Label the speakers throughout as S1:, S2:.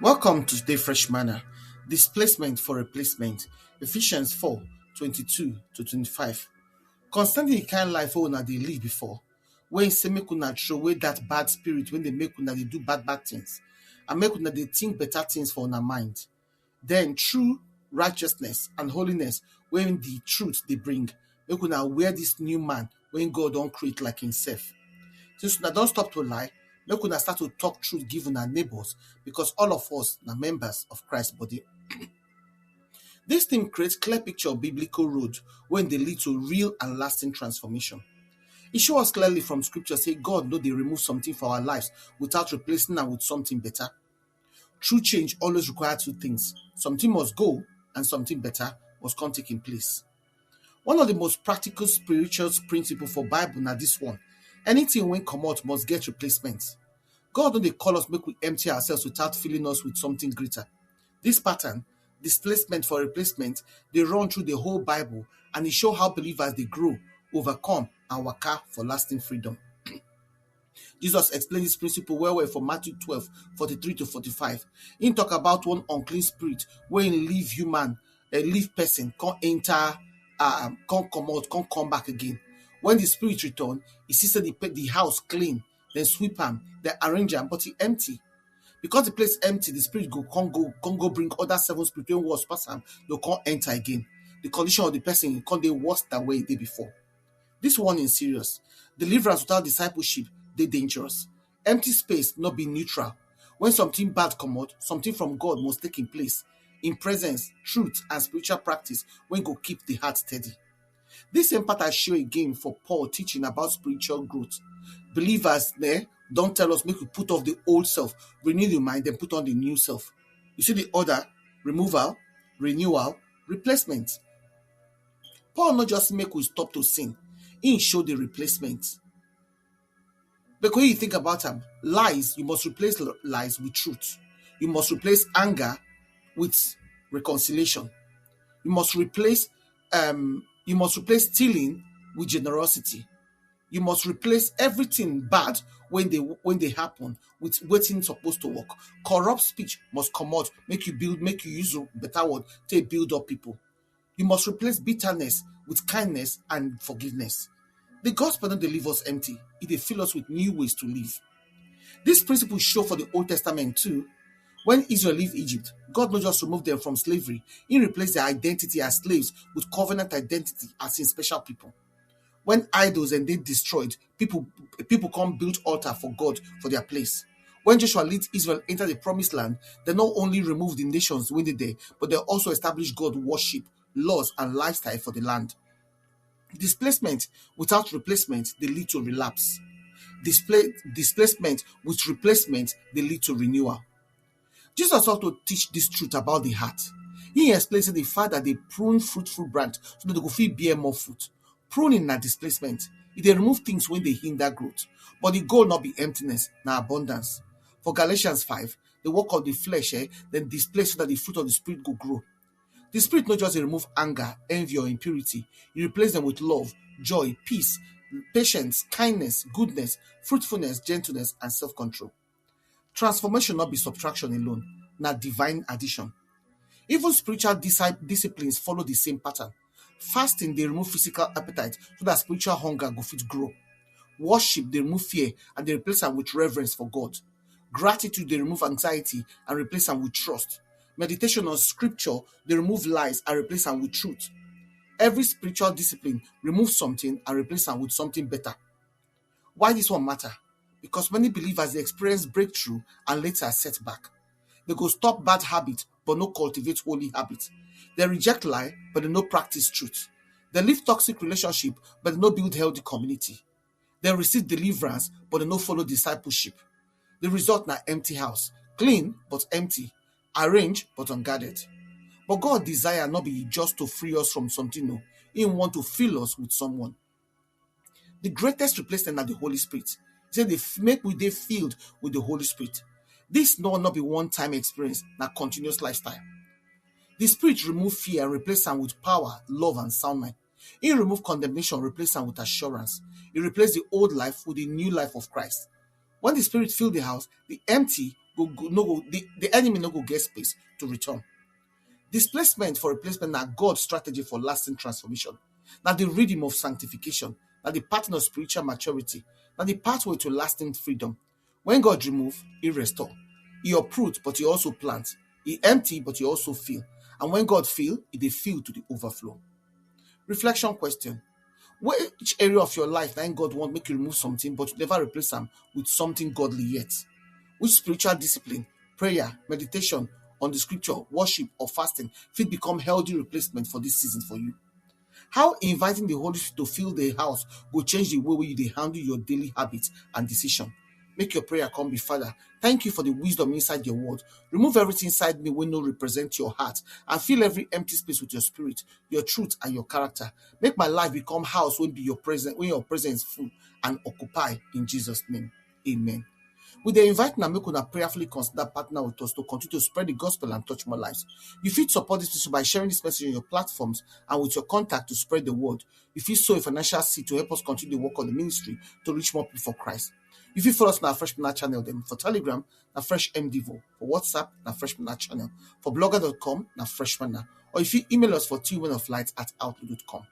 S1: Welcome to today's fresh manna. Displacement for replacement. Ephesians 4:22-25. Concerning the kind life una dey live before, when say make una throw away that bad spirit when they make una dey do bad things, and make una dey think better things for una mind. Then true righteousness and holiness when the truth they bring, make una wear this new man when God don't create like himself. Since una don't stop to lie, make una start to talk truth given our neighbors, because all of us are members of Christ's body. This thing creates clear picture of biblical road when they lead to real and lasting transformation. It shows us clearly from scripture say God know they remove something for our lives without replacing them with something better. True change always requires two things. Something must go and something better must come taking place. One of the most practical spiritual principles for Bible now this one. Anything when come out must get replacement. God don't they call us make we empty ourselves without filling us with something greater. This pattern, displacement for replacement, they run through the whole Bible, and it show how believers they grow, overcome, and waka for lasting freedom. Jesus explained this principle well for Matthew 12:43-45. He talk about one unclean spirit when leave human, leave person, can't enter, can't come out, can't come back again. When the spirit return, he sees the house clean, then sweep him, then arrange him, but he empty. Because the place empty, the spirit can't go bring other seven spirits when was pass him, they can't enter again. The condition of the person can't they worse than way they before. This one is serious. Deliverance without discipleship, they dangerous. Empty space not be neutral. When something bad come out, something from God must take in place. In presence, truth, and spiritual practice, when go keep the heart steady. This same part I show again for Paul teaching about spiritual growth. Believers there don't tell us make we put off the old self, renew the mind, then put on the new self. You see the order: removal, renewal, replacement. Paul not just make we stop to sin, he show the replacement. Because when you think about them, lies, you must replace lies with truth. You must replace anger with reconciliation. You must replace stealing with generosity. You must replace everything bad when they happen with waiting supposed to work. Corrupt speech must come out, make you use a better word to build up people. You must replace bitterness with kindness and forgiveness. The gospel don't leave us empty. It fill us with new ways to live. This principle show for the Old Testament too. When Israel leave Egypt, God not just remove them from slavery. He replaced their identity as slaves with covenant identity as in special people. When idols and they destroyed, people come build altar for God for their place. When Joshua leads Israel enter the promised land, they not only remove the nations when they there, but they also establish God worship, laws, and lifestyle for the land. Displacement without replacement, they lead to relapse. Displacement with replacement, they lead to renewal. Jesus also teach this truth about the heart. He explains the fact that they prune fruitful branch so that they go fit bear more fruit. Pruning na displacement. They remove things when they hinder growth. But the goal not be emptiness, na abundance. For Galatians 5, the work of the flesh then displace so that the fruit of the spirit go grow. The spirit not just remove anger, envy, or impurity. He replace them with love, joy, peace, patience, kindness, goodness, fruitfulness, gentleness, and self-control. Transformation not be subtraction alone, not divine addition. Even spiritual disciplines follow the same pattern. Fasting, they remove physical appetite so that spiritual hunger go fit grow. Worship, they remove fear and they replace them with reverence for God. Gratitude, they remove anxiety and replace them with trust. Meditation on scripture, they remove lies and replace them with truth. Every spiritual discipline removes something and replace them with something better. Why this one matter? Because many believers they experience breakthrough and later setback. They go stop bad habits but no cultivate holy habits. They reject lie but they no practice truth. They live toxic relationship but they no build healthy community. They receive deliverance but they no follow discipleship. The result na empty house, clean but empty, arranged but unguarded. But God desire not be just to free us from something no. He want to fill us with someone. The greatest replacement are the Holy Spirit. He said they make we they filled with the Holy Spirit. This not be one-time experience, not continuous lifestyle. The Spirit remove fear and replace them with power, love, and sound mind. He remove condemnation, replace them with assurance. He replace the old life with the new life of Christ. When the Spirit fill the house, the empty the enemy no go get space to return. Displacement for replacement na God's strategy for lasting transformation. Na the rhythm of sanctification, na the pattern of spiritual maturity, na the pathway to lasting freedom. When God remove, He restore. He uproot, but He also plant. He empty, but He also fill. And when God fill, He dey fill to the overflow. Reflection question: which area of your life na God want make you remove something, but you never replace am with something godly yet? Which spiritual discipline, prayer, meditation on the scripture, worship, or fasting fit become healthy replacement for this season for you? How inviting the Holy Spirit to fill the house will change the way you dey handle your daily habits and decision? Make your prayer come be, Father, thank you for the wisdom inside your word. Remove everything inside me wey no represent your heart, and fill every empty space with your spirit, your truth, and your character. Make my life become house wey be your presence, when your presence full and occupy, in Jesus' name. Amen. We dey invite una make una prayerfully consider partner with us to continue to spread the gospel and touch more lives. You fit support this issue by sharing this message on your platforms and with your contact to spread the word. You fit sow a financial seed to help us continue the work of the ministry to reach more people for Christ. You fit follow us on our Fresh Manna channel dem. For Telegram, na Fresh MDivo. For WhatsApp, na Fresh Manna channel. For blogger.com, na Fresh Manna. Or if you email us for twomenoflight@outlook.com.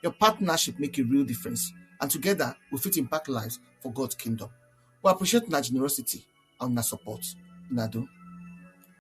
S1: Your partnership make a real difference, and together we fit impact lives for God's kingdom. We appreciate una generosity and una support. Una do.